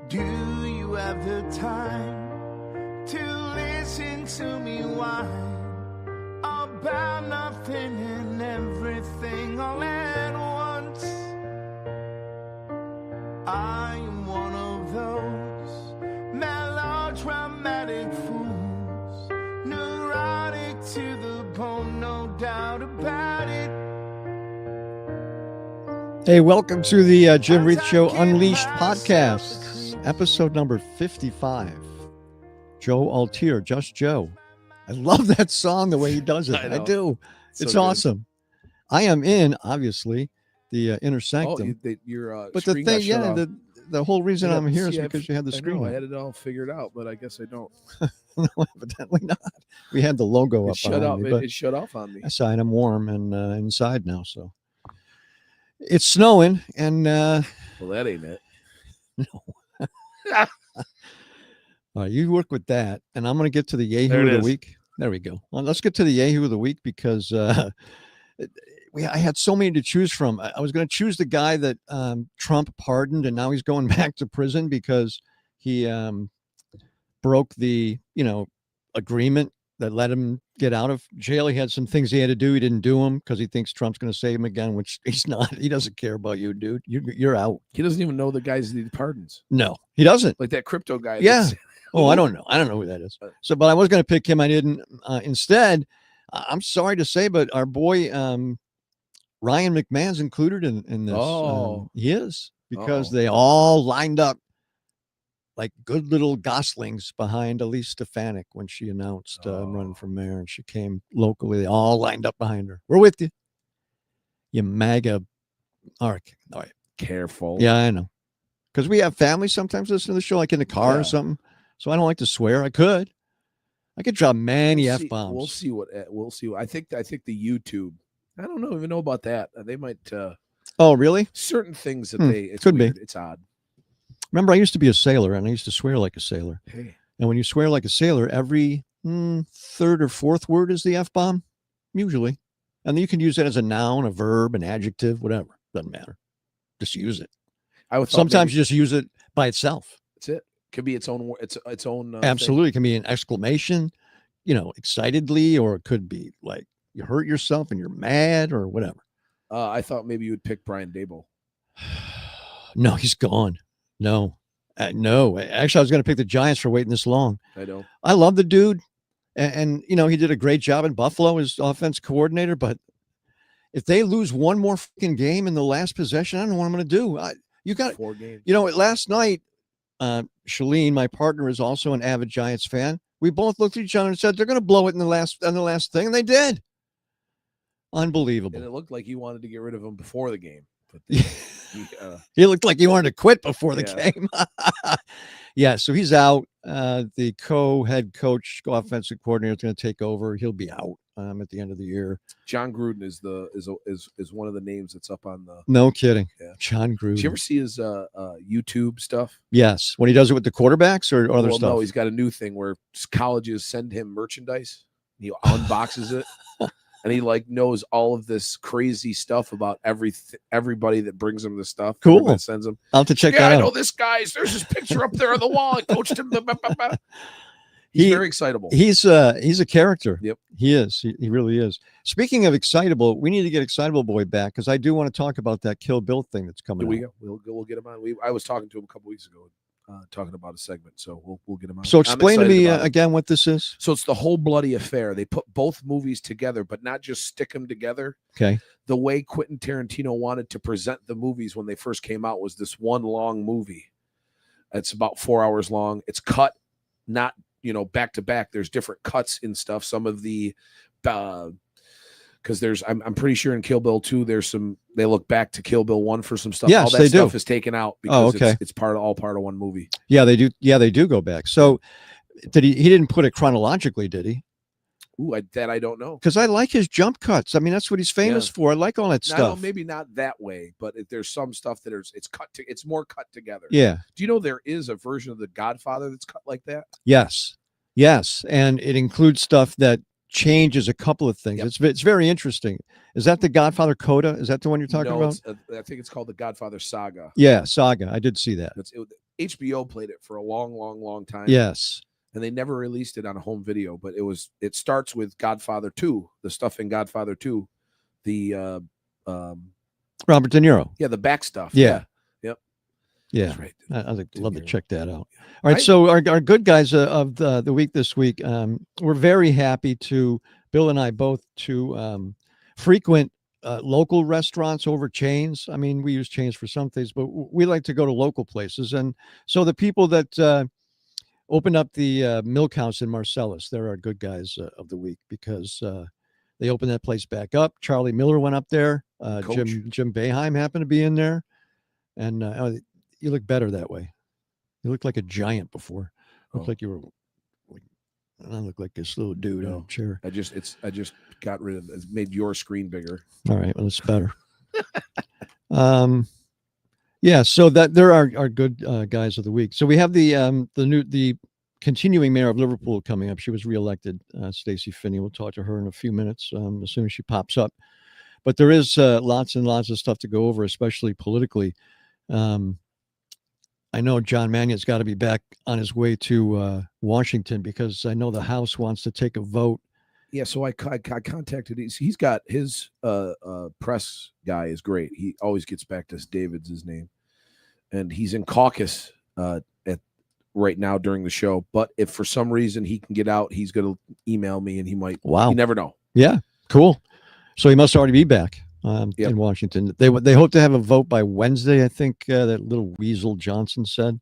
Do you have the time to listen to me whine about nothing and everything all at once? I am one of those melodramatic fools, neurotic to the bone, no doubt about it. Hey, welcome to the Jim Reith Show Unleashed podcast, episode number 55. Joe Altier, Just Joe. I love that song, the way he does it. I do. It's so awesome. I am in, obviously, the inner sanctum. Your but the thing, yeah, the whole reason I'm here is see, because you had the screen. I had it all figured out, but I guess I don't. No, evidently not. We had the logo up behind me. It shut off on me. Aside, I'm warm and inside now, so. It's snowing, and well, that ain't it. No. All right, you work with that, and I'm going to get to the Yahoo of the week. There we go. Well, let's get to the Yahoo of the week because I had so many to choose from. I was going to choose the guy that Trump pardoned, and now he's going back to prison because he broke the agreement that let him get out of jail. He had some things he had to do. He didn't do them because he thinks Trump's going to save him again, which he's not. He doesn't care about you, dude. You're out. He doesn't even know the guys need pardons. No, he doesn't. Like that crypto guy. Yeah. Oh, I don't know. I don't know who that is. So, but I was going to pick him. I didn't. Instead, I'm sorry to say, but our boy Ryan McMahon's included in this. Oh, he is, because they all lined up like good little goslings behind Elise Stefanik when she announced running for mayor, and she came locally. They all lined up behind her. We're with you, you MAGA. All right. Careful. Yeah, I know. Because we have family sometimes listen to the show, like in the car or something. So I don't like to swear. I could drop many F-bombs. We'll see. I think the YouTube. I don't know. Even know about that. They might. Oh, really? Certain things that it could weird. be. It's odd. Remember, I used to be a sailor, and I used to swear like a sailor. Hey. And when you swear like a sailor, every third or fourth word is the F-bomb, usually. And then you can use that as a noun, a verb, an adjective, whatever. Doesn't matter. Just use it. Sometimes you just use it by itself. That's it. Could be its own. Its own. Absolutely, thing. It can be an exclamation, excitedly, or it could be like you hurt yourself and you're mad or whatever. I thought maybe you would pick Brian Daboll. No, he's gone. No. Actually, I was going to pick the Giants for waiting this long. I know. I love the dude, and he did a great job in Buffalo as offense coordinator. But if they lose one more freaking game in the last possession, I don't know what I'm going to do. You got 4 games. Last night. Shalene, my partner, is also an avid Giants fan. We both looked at each other and said they're going to blow it in the last thing, and they did. Unbelievable. And it looked like he wanted to get rid of him before the game. But he looked like he wanted to quit before the game. Yeah, so he's out. The co-head coach, offensive coordinator, is going to take over. He'll be out at the end of the year. John Gruden is one of the names that's up on the. No kidding. Yeah. John Gruden. Did you ever see his YouTube stuff? Yes, when he does it with the quarterbacks or other stuff. No, he's got a new thing where colleges send him merchandise. He unboxes it. And he knows all of this crazy stuff about everybody that brings him the stuff. Cool. That sends him. I'll have to check that out. I know this guy. There's this picture up there on the wall. I coached him. He's very excitable. He's a character. Yep. He is. He really is. Speaking of excitable, we need to get Excitable Boy back because I do want to talk about that Kill Bill thing that's coming out. We'll get him on. I was talking to him a couple weeks ago. Talking about a segment, so we'll get him on. So explain to me again what this is. So it's the whole bloody affair. They put both movies together, but not just stick them together. Okay. The way Quentin Tarantino wanted to present the movies when they first came out was this one long movie. It's about 4 hours long. It's cut, not back to back. There's different cuts in stuff. Some of the because I'm pretty sure in Kill Bill 2 they look back to Kill Bill 1 for some stuff. Yes, all that they stuff do. is taken out because okay. it's all part of one movie. Yeah, they do. Yeah, they do go back. So he didn't put it chronologically, did he? Ooh, that I don't know. Because I like his jump cuts. I mean, that's what he's famous for. I like all that stuff. No, maybe not that way, but there's some stuff that it's more cut together. Yeah. Do you know there is a version of The Godfather that's cut like that? Yes. And it includes stuff that changes a couple of things. Yep. It's very interesting. Is that the Godfather Coda? Is that the one you're talking about? I think it's called the Godfather Saga. Yeah, Saga. I did see that. HBO played it for a long time. Yes. And they never released it on a home video, but it starts with Godfather 2, the stuff in Godfather 2, the Robert De Niro. Yeah, the back stuff. Yeah. Yep. Yeah. That's right. I'd love to check that out. All right. So our good guys of the week this week, we're very happy to, Bill and I both, to frequent local restaurants over chains. I mean, we use chains for some things, but we like to go to local places. And so the people that opened up the Milk House in Marcellus, they're our good guys of the week, because they opened that place back up. Charlie Miller went up there. Jim Boeheim happened to be in there. And you look better that way. You looked like a giant before. Looked like you were. I look like this little dude on a chair. I just got rid of it. Made your screen bigger. All right, well, it's better. Yeah. So that there are our good guys of the week. So we have the continuing mayor of Liverpool coming up. She was reelected, Stacy Finney. We'll talk to her in a few minutes as soon as she pops up. But there is lots and lots of stuff to go over, especially politically. I know John Mannion's got to be back on his way to Washington, because I know the House wants to take a vote. Yeah, so I contacted. He's got his press guy is great. He always gets back to us. David's his name, and he's in caucus right now during the show. But if for some reason he can get out, he's going to email me, and he might. Wow, you never know. Yeah, cool. So he must already be back in Washington. They hope to have a vote by Wednesday, I think. That little weasel Johnson said.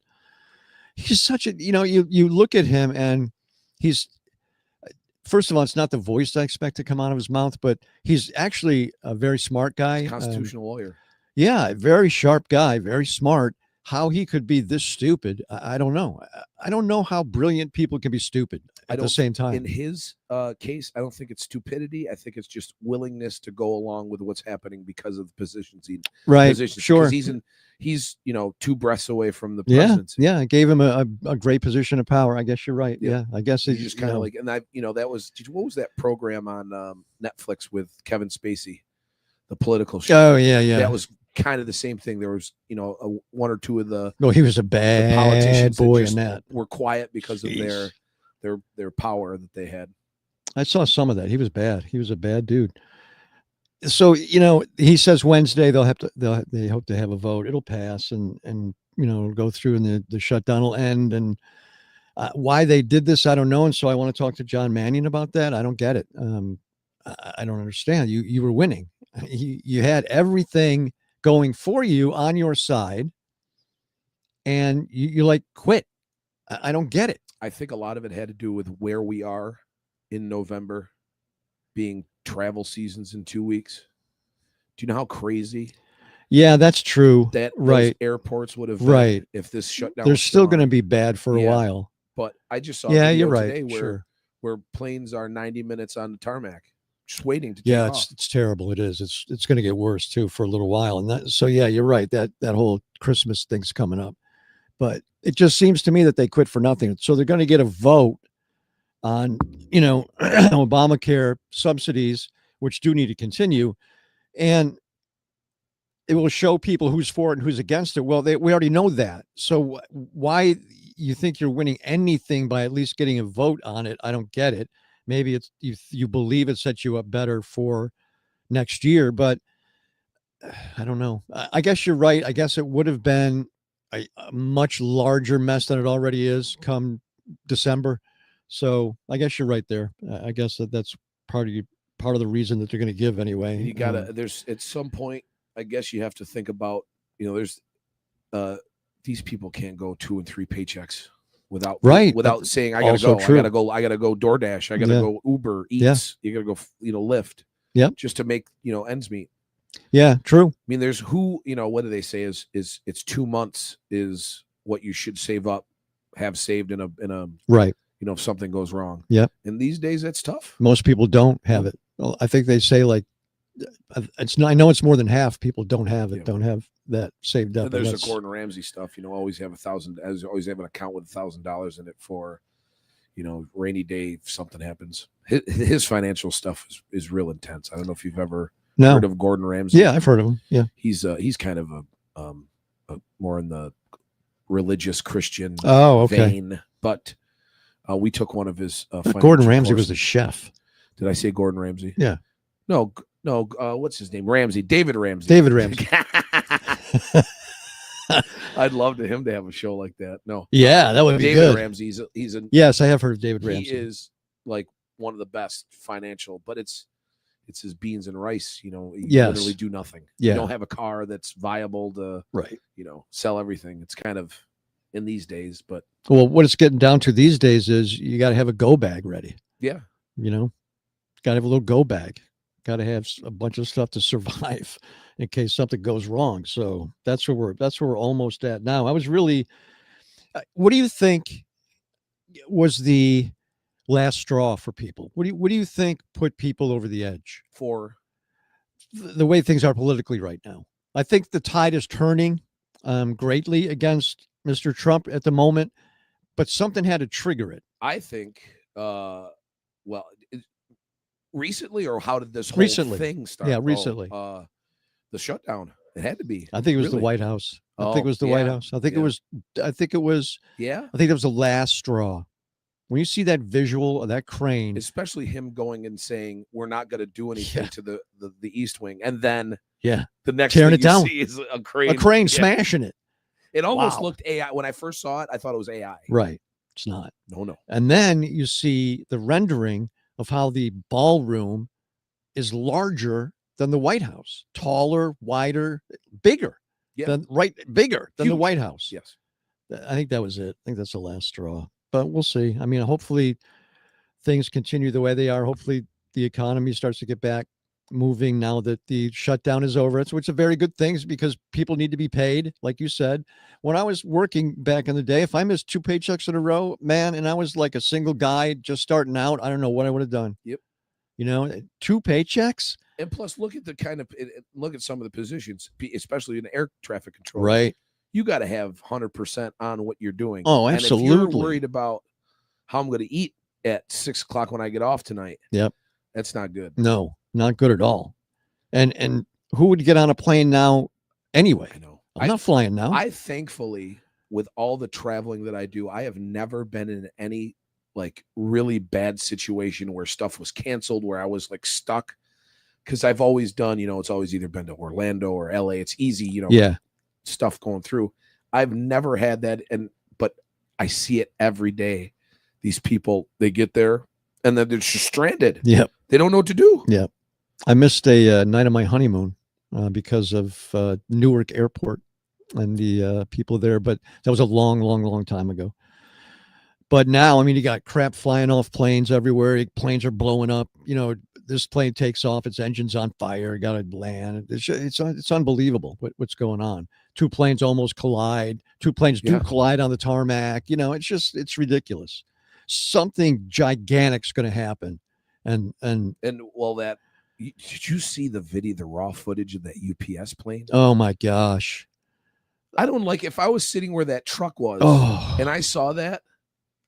He's such a, you look at him, and he's, first of all, it's not the voice I expect to come out of his mouth, but he's actually a very smart guy. He's a constitutional lawyer. Yeah, very sharp guy, very smart. How he could be this stupid, I don't know. I don't know how brilliant people can be stupid at the same time. In his case, I don't think it's stupidity. I think it's just willingness to go along with what's happening because of the positions he. Right. Sure. He's 2 breaths away from the presidency. Yeah. It gave him a great position of power. I guess you're right. Yeah. I guess he's just kind of like, and that was, what was that program on Netflix with Kevin Spacey, the political show? Oh yeah. That was kind of the same thing. There was, one or two of the. No, he was a bad politicians boy in that. Were quiet because of their power that they had. I saw some of that. He was bad. He was a bad dude. So, he says Wednesday they hope to have a vote. It'll pass and it'll go through, and the shutdown will end. And why they did this, I don't know. And so I want to talk to John Mannion about that. I don't get it. I don't understand. You were winning. You had everything going for you on your side, and you like quit. I don't get it. I think a lot of it had to do with where we are in November, being travel seasons in 2 weeks. Do you know how crazy? Yeah, that's true. That right. Airports would have been if this shutdown. They're still going to be bad for a while. But I just saw you're right. Today where planes are 90 minutes on the tarmac, just waiting to take off. It's terrible. It is. It's going to get worse too for a little while. And so you're right. That whole Christmas thing's coming up. But it just seems to me that they quit for nothing. So they're going to get a vote on, Obamacare subsidies, which do need to continue. And it will show people who's for it and who's against it. Well, we already know that. So why you think you're winning anything by at least getting a vote on it? I don't get it. Maybe it's you believe it sets you up better for next year, but I don't know. I guess you're right. I guess it would have been a much larger mess than it already is come December. So I guess you're right there. I guess that's part of the reason that they're going to give anyway. You gotta. There's at some point, I guess you have to think about. There's these people can't go 2 and 3 paychecks without saying I gotta go. True. I gotta go DoorDash. I gotta go Uber Eats. You gotta go Lyft. Yeah. Just to make ends meet. Yeah, true. I mean, there's what do they say is it's 2 months is what you should have saved in a right. If something goes wrong. Yeah. And these days that's tough. Most people don't have it. Well, I think they say I know it's more than half people don't have it, don't have that saved up. And there's the Gordon Ramsay stuff, always have always have an account with $1,000 in it for, rainy day if something happens. His financial stuff is real intense. I don't know if you've ever heard of Gordon Ramsay. Yeah, I've heard of him. Yeah. He's kind of a more in the religious Christian vein, but we took one of his. Gordon Ramsay courses. was the chef. Did I say Gordon Ramsay? Yeah. No. What's his name? Ramsay. David Ramsay. David Ramsay. I'd love him to have a show like that. No. Yeah, that would be David good. Ramsay. He's a. Yes, I have heard of David Ramsay. He is like one of the best financial, but it's his beans and rice. You literally do nothing. Yeah. You don't have a car that's viable to sell everything. It's kind of in these days, but well, what it's getting down to these days is you got to have a go bag ready. Yeah. Got to have a little go bag. Got to have a bunch of stuff to survive in case something goes wrong. So that's where we're almost at now. I was really, what do you think was the last straw for people? What do you think put people over the edge for the way things are politically right now? I think the tide is turning greatly against Mr. Trump at the moment, but something had to trigger it. I think, recently, or how did this whole thing start? Yeah, recently. The shutdown. It had to be. I think it was the White House. I think it was the White House. I think it was. I think it was the last straw. When you see that visual of that crane, especially him going and saying, "We're not going to do anything to the East Wing," and then the next tearing thing it down, see is a crane. A crane smashing it. It almost looked AI. When I first saw it, I thought it was AI. Right. It's not. No. And then you see the rendering of how the ballroom is larger than the White House, taller, wider, bigger than the White House. Yes. I think that was it. I think that's the last straw, but we'll see. I mean, hopefully things continue the way they are. Hopefully the economy starts to get back moving now that the shutdown is over. It's a very good thing because people need to be paid. Like you said, when I was working back in the day, if I missed 2 paychecks in a row, man, and I was like a single guy just starting out, I don't know what I would have done. Yep. 2 paychecks. And plus look at look at some of the positions, especially in air traffic control. Right. You got to have 100% on what you're doing. Oh, absolutely. And if you're worried about how I'm going to eat at 6:00 when I get off tonight. Yep. That's not good. No, not good at all. And who would get on a plane now anyway? I know. I'm not flying now. I thankfully, with all the traveling that I do, I have never been in any like really bad situation where stuff was canceled, where I was like stuck. Because I've always done, it's always either been to Orlando or LA. It's easy, stuff going through. I've never had that. But I see it every day. These people, they get there and then they're just stranded. Yep. They don't know what to do. Yep. I missed a night of my honeymoon because of Newark Airport and the people there. But that was a long, long, long time ago. But now, I mean, you got crap flying off planes everywhere. Planes are blowing up. This plane takes off, its engine's on fire, got to land. It's unbelievable what's going on. 2 planes almost collide. 2 planes do collide on the tarmac. It's ridiculous. Something gigantic's going to happen. And did you see the raw footage of that UPS plane? Oh my gosh. I don't like, if I was sitting where that truck was and I saw that,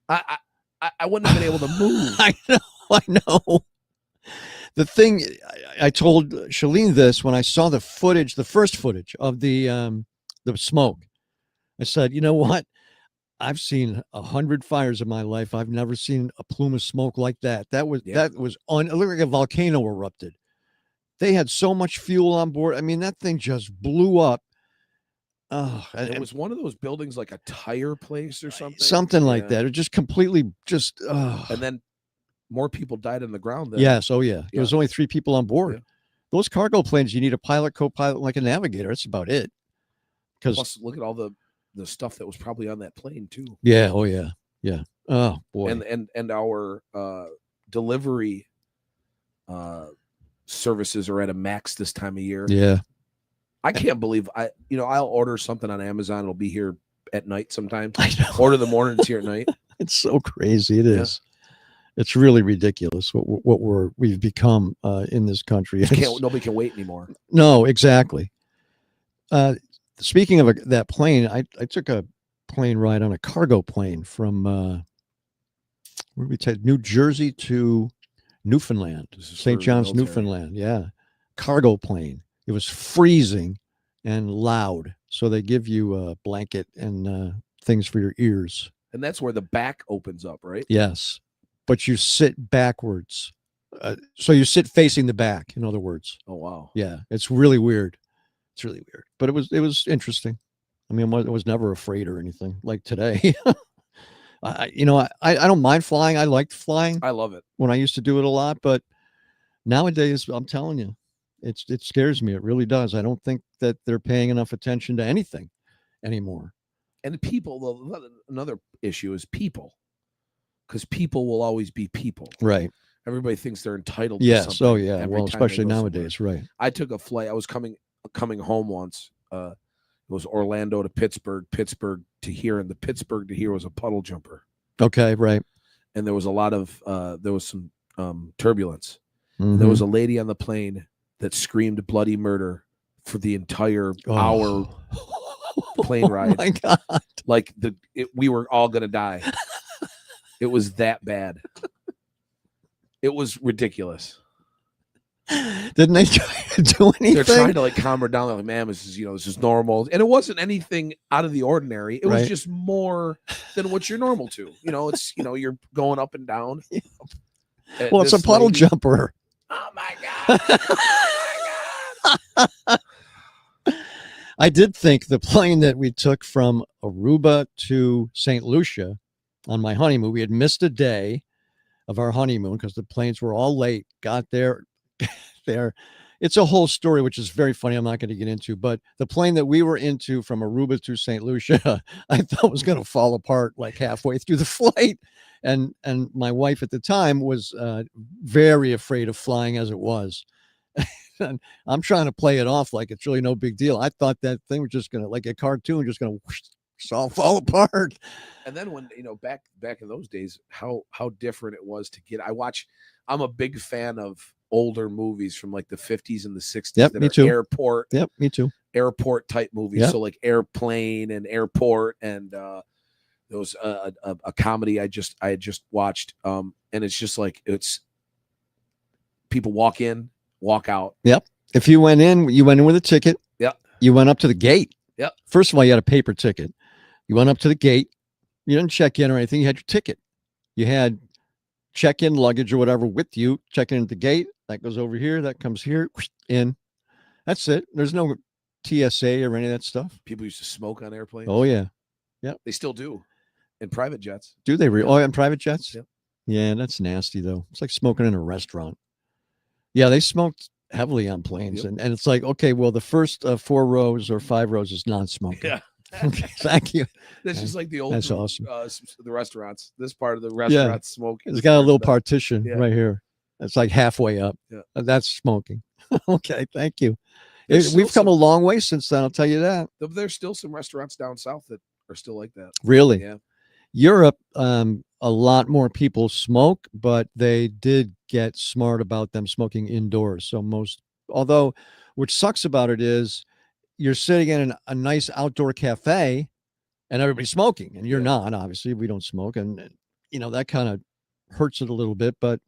I wouldn't have been able to move. I know. The thing, I told Shalene this when I saw the first footage of the smoke. I said, you know what? I've seen 100 fires in my life. I've never seen a plume of smoke like that. That was it looked like a volcano erupted. They had so much fuel on board. I mean, that thing just blew up. It was one of those buildings like a tire place or something. Something like that. It just completely and then more people died on the ground. Yes. Oh, yeah. There was only 3 people on board. Yeah. Those cargo planes, you need a pilot, co-pilot, like a navigator. That's about it. Plus, look at all the stuff that was probably on that plane too. Yeah. Oh, yeah. Yeah. Oh, boy. And our delivery services are at a max this time of year. Yeah. I can't believe I'll order something on Amazon. It'll be here at night sometimes. I know. Order in the morning, it's here at night. It's so crazy. It is. It's really ridiculous what we've become in this country. Nobody can wait anymore. No, exactly. Speaking of that plane, I took a plane ride on a cargo plane from where did we take New Jersey to Newfoundland, St. John's, Newfoundland. Yeah, cargo plane. It was freezing and loud, so they give you a blanket and things for your ears. And that's where the back opens up, right? Yes. But you sit backwards. So you sit facing the back, in other words. Oh, wow. Yeah. It's really weird. It's really weird. But it was interesting. I mean, I was never afraid or anything like today. I don't mind flying. I liked flying. I love it. When I used to do it a lot, but nowadays, I'm telling you, it scares me. It really does. I don't think that they're paying enough attention to anything anymore. And people, another issue is people, because people will always be people. Right. Everybody thinks they're entitled to Yes. something. Oh, yeah. Well, especially nowadays. Somewhere. Right. I took a flight. I was coming home once. It was Orlando to Pittsburgh to here, and the Pittsburgh to here was a puddle jumper. Okay. Right. And there was a lot of there was some turbulence. Mm-hmm. There was a lady on the plane that screamed bloody murder for the entire hour plane ride. Oh my God. Like we were all gonna die. It was that bad. It was ridiculous. Didn't they try to do anything? They're trying to like calm her down. They're like, man, this is normal. And it wasn't anything out of the ordinary. It was just more than what you're normal to. It's you're going up and down. Well, it's a puddle jumper. Oh my God. Oh my God. I did think the plane that we took from Aruba to St. Lucia on my honeymoon, we had missed a day of our honeymoon because the planes were all late, got there. It's a whole story, which is very funny. I'm not going to get into, but the plane that we were into from Aruba to St. Lucia, I thought was going to fall apart like halfway through the flight. And my wife at the time was very afraid of flying as it was. And I'm trying to play it off like it's really no big deal. I thought that thing was just going to, like a cartoon, just going to all fall apart. And then when, back in those days, how different it was to get, I'm a big fan of older movies from like the 50s and the 60s. Yep, me too. Airport. Yep, me too. Airport type movies. Yep. So like Airplane and Airport, and there was a comedy I had just watched. And it's just like, it's people walk in, walk out. Yep. If you went in with a ticket. Yep. You went up to the gate. Yep. First of all, you had a paper ticket. You went up to the gate. You didn't check in or anything. You had your ticket. You had check-in luggage or whatever with you. Check in at the gate. That goes over here. That comes here. In. That's it. There's no TSA or any of that stuff. People used to smoke on airplanes. Oh, yeah. Yeah. They still do. In private jets. Do they? Oh, in private jets? Yep. Yeah, that's nasty, though. It's like smoking in a restaurant. Yeah, they smoked heavily on planes. Yep. And it's like, okay, well, the first 4 rows or 5 rows is non-smoking. Yeah. Okay, thank you. That's just like the old. That's awesome. The restaurants. This part of the restaurant smoking. It's got a little partition right here. It's like halfway up. Yeah. That's smoking. Okay, thank you. We've come a long way since then. I'll tell you that. There's still some restaurants down south that are still like that. Really? Yeah. Europe, a lot more people smoke, but they did get smart about them smoking indoors. So although, which sucks about it is, you're sitting in a nice outdoor cafe and everybody's smoking and you're not, obviously we don't smoke. And that kind of hurts it a little bit, but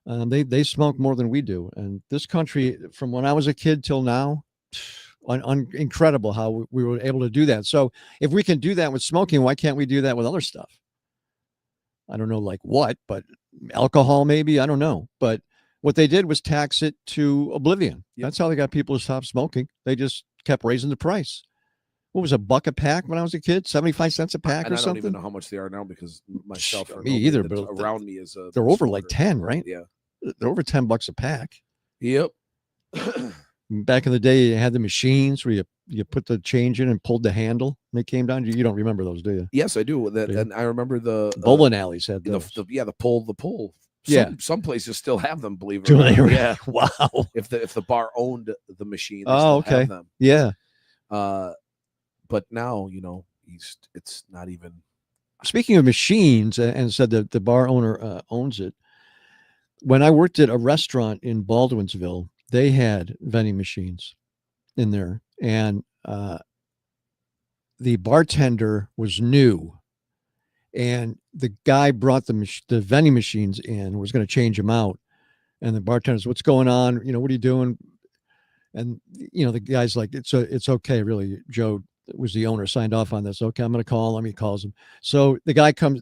they smoke more than we do. And this country, from when I was a kid till now, incredible how we were able to do that. So if we can do that with smoking, why can't we do that with other stuff? I don't know, like what, but alcohol, maybe, I don't know. But what they did was tax it to oblivion. Yep. That's how they got people to stop smoking. They just kept raising the price. What was $1 a pack when I was a kid? 75 cents a pack or something? I don't even know how much they are now because myself me either, but around me is they're over like 10, right? Yeah. They're over $10 a pack. Yep. Back in the day, you had the machines where you put the change in and pulled the handle and they came down. You don't remember those, do you? Yes, I do. And I remember the bowling alleys had those. The pull. Some places still have them, believe it or not. Yeah. Wow. If the bar owned the machine, they still have them. Yeah. But now, it's not even. Speaking of machines, and said that the bar owner owns it. When I worked at a restaurant in Baldwinsville, they had vending machines in there, and the bartender was new, and the guy brought the vending machines in, was going to change them out, and the bartender said, "What's going on? What are you doing?" And the guy's like, "It's okay, really, Joe. was the owner, signed off on this. Okay, I'm going to call him. He calls him. So the guy comes,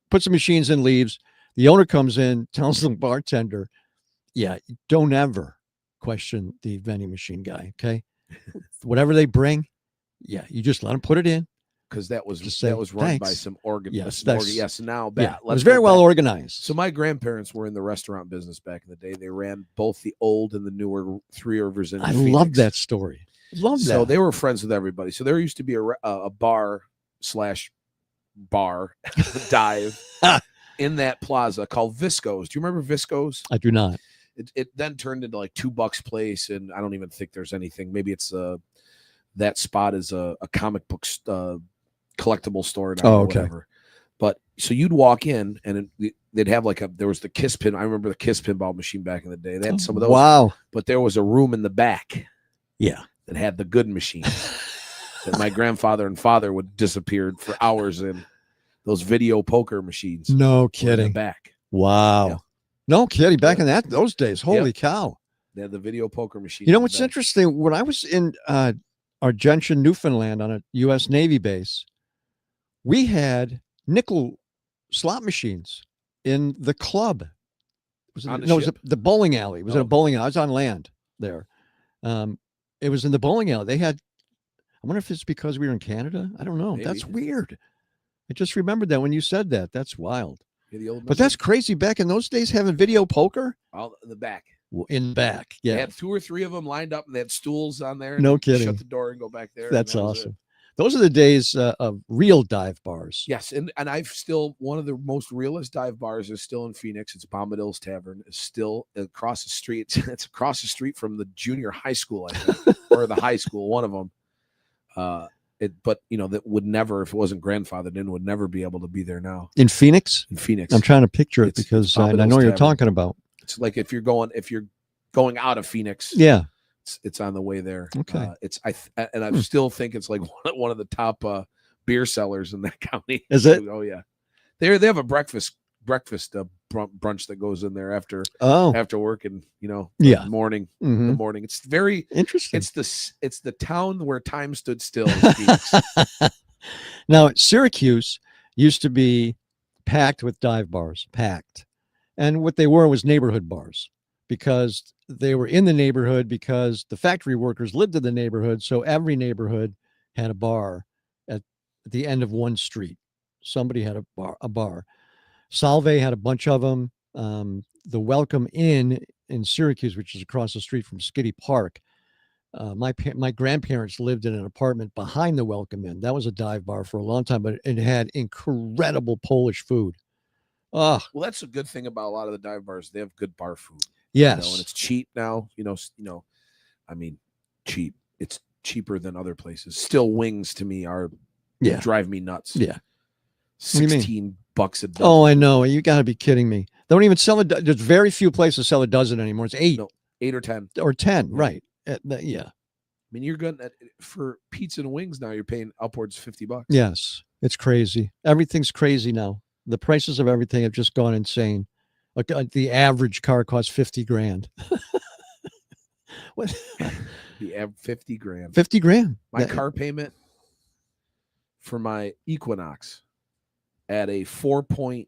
puts the machines in, leaves. The owner comes in, tells the bartender, yeah, don't ever question the vending machine guy. Okay. Whatever they bring, yeah, you just let them put it in. Because that was run thanks. by some organ. Yes, yes. Now back. It was very well organized. So my grandparents were in the restaurant business back in the day. They ran both the old and the newer Three Rivers in I Phoenix. love that story. Love that. So they were friends with everybody. So there used to be a bar dive in that plaza called Visco's. Do you remember Visco's? I do not. It then turned into like $2 place, and I don't even think there's anything. Maybe it's that spot is a comic book collectible store now or whatever. But so you'd walk in, and they'd have there was the Kiss Pin. I remember the Kiss pinball machine back in the day. They had some of those. Wow. But there was a room in the back. Yeah. That had the good machine that my grandfather and father would disappeared for hours in. Those video poker machines. No kidding. In the back. Wow. Yeah. No kidding. Back in those days. Holy cow. They had the video poker machine. You know what's interesting? When I was in Argentia, Newfoundland on a U.S. Navy base, we had nickel slot machines in the club. It was the bowling alley. It was in a bowling alley. I was on land there. It was in the bowling alley. They had, I wonder if it's because we were in Canada. I don't know. Maybe. That's weird. I just remembered that when you said that. That's wild. But that's crazy. Back in those days, having video poker. All in the back. In the back. Yeah. They had 2 or 3 of them lined up, and they had stools on there. No kidding. Shut the door and go back there. That's awesome. Those are the days of real dive bars. Yes, and I've still, one of the most realest dive bars is still in Phoenix. It's Bombadil's Tavern. It's still across the street. It's across the street from the junior high school, I think, or the high school, one of them. But that would never, if it wasn't grandfathered in, would never be able to be there now. In Phoenix? In Phoenix. I'm trying to picture it because I know what you're talking about. It's like if you're going out of Phoenix. Yeah. It's on the way there. Okay. I still think it's like one of the top beer sellers in that county. Is it? Oh yeah. They have a breakfast brunch that goes in there after work and morning. Mm-hmm. The morning. It's very interesting. It's the town where time stood still. Now Syracuse used to be packed with dive bars, and what they were was neighborhood bars. Because they were in the neighborhood, because the factory workers lived in the neighborhood. So every neighborhood had a bar at the end of one street. Somebody had a bar. Salve had a bunch of them. The Welcome Inn in Syracuse, which is across the street from Skiddy Park. My grandparents lived in an apartment behind the Welcome Inn. That was a dive bar for a long time, but it had incredible Polish food. Oh, well, that's a good thing about a lot of the dive bars. They have good bar food. Yes. And it's cheap now, I mean, cheap. It's cheaper than other places. Still, wings to me drive me nuts. Yeah. $16 a dozen. Oh, I know. You got to be kidding me. They don't even sell it. There's very few places sell a dozen anymore. It's 8. No, 8 or 10. Or 10, yeah. Right. I Yeah. mean, you're good for pizza and wings now. You're paying upwards of $50. Yes. It's crazy. Everything's crazy now. The prices of everything have just gone insane. The average car costs $50,000. What? The $50,000. $50,000. My car payment for my Equinox at a 4-point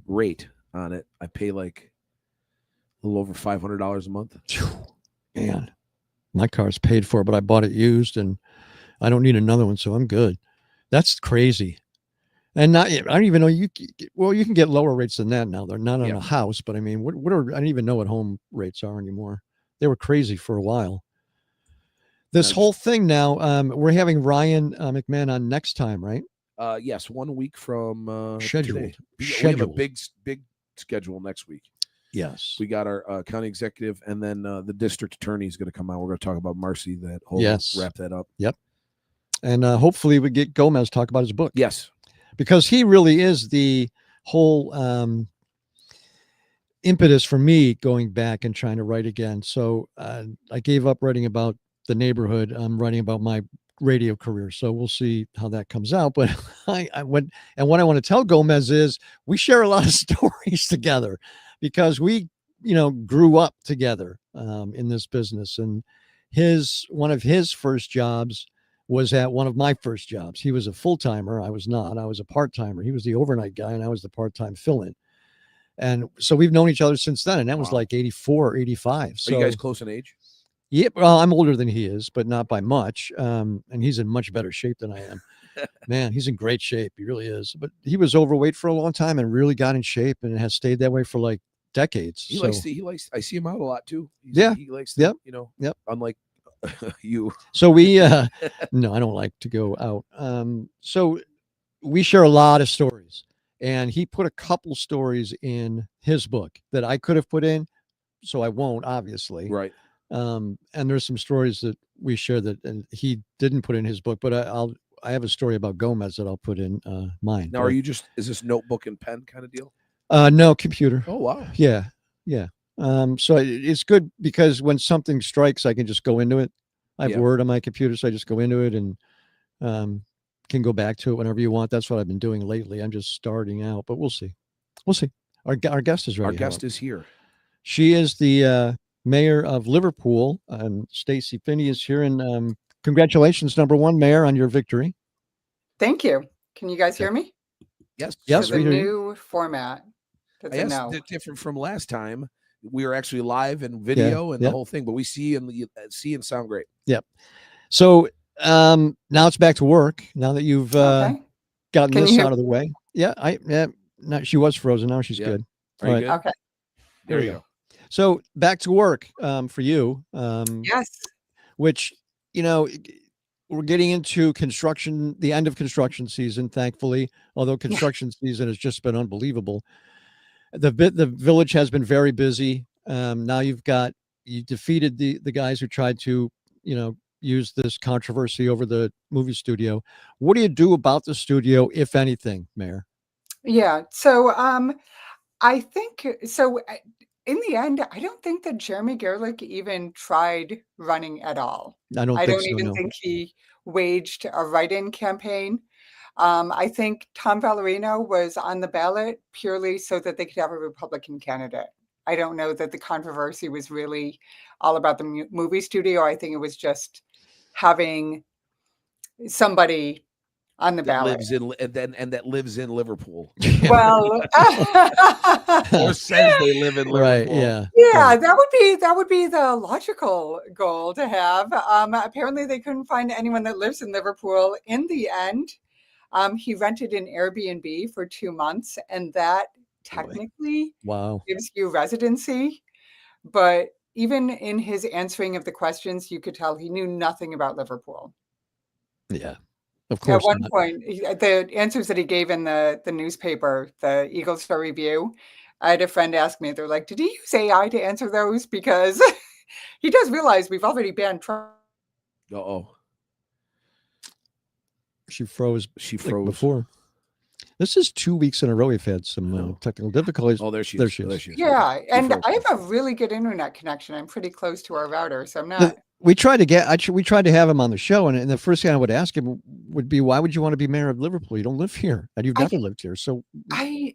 rate on it, I pay like a little over $500 a month. Man, my car's paid for, but I bought it used, and I don't need another one, so I'm good. That's crazy. And I don't even know you can get lower rates than that now. They're not on a house, but I mean, I don't even know what home rates are anymore. They were crazy for a while. This whole thing now, we're having Ryan McMahon on next time, right? Yes, 1 week from scheduled. We have a big schedule next week. Yes, we got our county executive, and then the district attorney is going to come out. We're going to talk about Marcy. Wrap that up. Yep. And hopefully we get Gomez to talk about his book. Yes. Because he really is the whole impetus for me going back and trying to write again. So I gave up writing about the neighborhood. I'm writing about my radio career. So we'll see how that comes out. But what I want to tell Gomez is we share a lot of stories together because we, grew up together in this business. And one of his first jobs was at one of my first jobs. He was a full-timer. I was not. I was a part-timer. He was the overnight guy, and I was the part-time fill-in. And so we've known each other since then, and that was like 84 or 85. So, are you guys close in age? Yeah, well, I'm older than he is, but not by much. And he's in much better shape than I am. Man, he's in great shape. He really is. But he was overweight for a long time and really got in shape and has stayed that way for like decades. He likes. I see him out a lot too. He likes. Yep. Unlike you. So we. No, I don't like to go out. So we share a lot of stories, and he put a couple stories in his book that I could have put in, so I won't, obviously. Right. And there's some stories that we share that and he didn't put in his book, but I have a story about Gomez that I'll put in mine. Now, is this notebook and pen kind of deal? No, computer. Oh, wow. Yeah. So it's good because when something strikes, I can just go into it. I have Word on my computer, so I just go into it and can go back to it whenever you want. That's what I've been doing lately. I'm just starting out, but we'll see. Our guest is ready. Our guest is here. She is the mayor of Liverpool. Stacy Finney is here, and congratulations, number one, Mayor, on your victory. Thank you. Can you guys hear me? Yes. Yes. The new format. Yes, different from last time. We were actually live and video and the whole thing, but we see and sound great. Yep. So now it's back to work. Now that you've gotten this out of the way. No, she was frozen. Now she's good. Are you good? Okay. There you go. So back to work for you. Yes. Which, we're getting into construction, the end of construction season, thankfully, although construction season has just been unbelievable. The village has been very busy. Now you defeated the guys who tried to, use this controversy over the movie studio. What do you do about the studio, if anything, Mayor? Yeah. So I think so. In the end, I don't think that Jeremy Gerlich even tried running at all. I don't even think he waged a write-in campaign. I think Tom Valerino was on the ballot purely so that they could have a Republican candidate. I don't know that the controversy was really all about the movie studio. I think it was just having somebody on the ballot that lives in Liverpool. Well, or says they live in Liverpool. Right? Yeah. That would be the logical goal to have. Apparently, they couldn't find anyone that lives in Liverpool. In the end, he rented an Airbnb for 2 months, and that technically gives you residency. But even in his answering of the questions, you could tell he knew nothing about Liverpool. Yeah. Of course. At one point, the answers that he gave in the newspaper, the Eagle Star Review, I had a friend ask me, they're like, did he use AI to answer those? Because he does realize we've already banned Trump. Uh-oh. She froze before. This is 2 weeks in a row we've had some technical difficulties. Oh, there she is. Yeah, and I have a really good internet connection. I'm pretty close to our router, so I'm not... We tried to have him on the show, and the first thing I would ask him would be, why would you want to be mayor of Liverpool? You don't live here, and you've never lived here. So I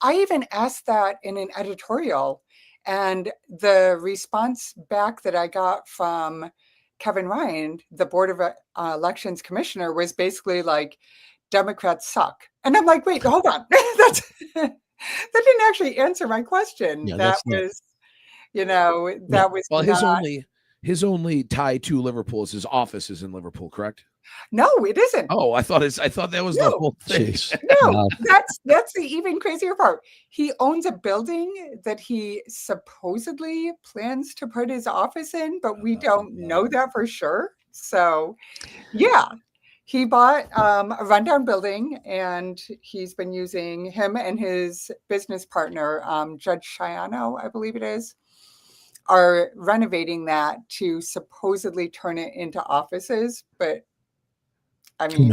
even asked that in an editorial, and the response back that I got from Kevin Ryan, the Board of Elections Commissioner, was basically like, Democrats suck. And I'm like, wait, hold on. that didn't actually answer my question. Yeah, that was, that was his only tie to Liverpool is his office is in Liverpool, correct? No, it isn't. Oh, I thought that was the whole thing. No, that's the even crazier part. He owns a building that he supposedly plans to put his office in, but we don't know that for sure. So, yeah. He bought a rundown building, and he's been using him and his business partner, Judge Shiano, I believe it is, are renovating that to supposedly turn it into offices. But I mean,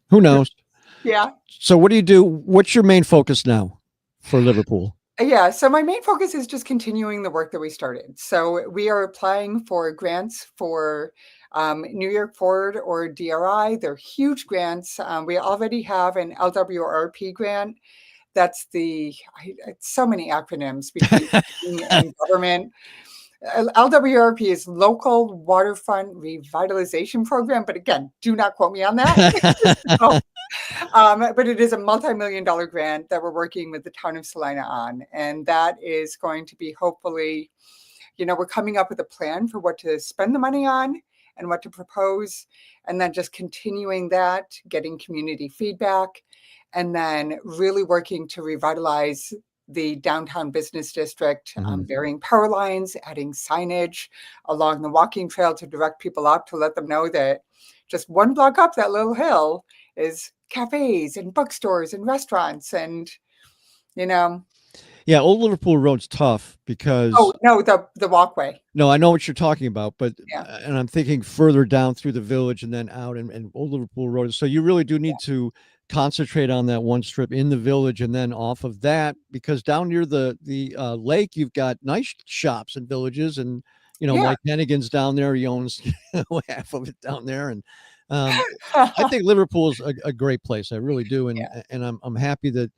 Who knows? Yeah. So what do you do? What's your main focus now for Liverpool? Yeah. So my main focus is just continuing the work that we started. So we are applying for grants for New York Forward or DRI. They're huge grants. We already have an LWRP grant. That's so many acronyms between and government. LWRP is Local Waterfront Revitalization Program, but again, do not quote me on that. So, but it is a multi-million-dollar grant that we're working with the town of Salina on, and that is going to be hopefully, we're coming up with a plan for what to spend the money on and what to propose, and then just continuing that, getting community feedback, and then really working to revitalize the downtown business district, burying power lines, adding signage along the walking trail to direct people up, to let them know that just one block up that little hill is cafes and bookstores and restaurants and, Yeah, Old Liverpool Road's tough because... Oh, no, the walkway. No, I know what you're talking about, but Yeah. And I'm thinking further down through the village and then out and Old Liverpool Road. So you really do need to concentrate on that one strip in the village and then off of that, because down near the lake, you've got nice shops and villages, and Mike Hennigan's down there. He owns half of it down there, and I think Liverpool is a great place. I really do, and I'm happy that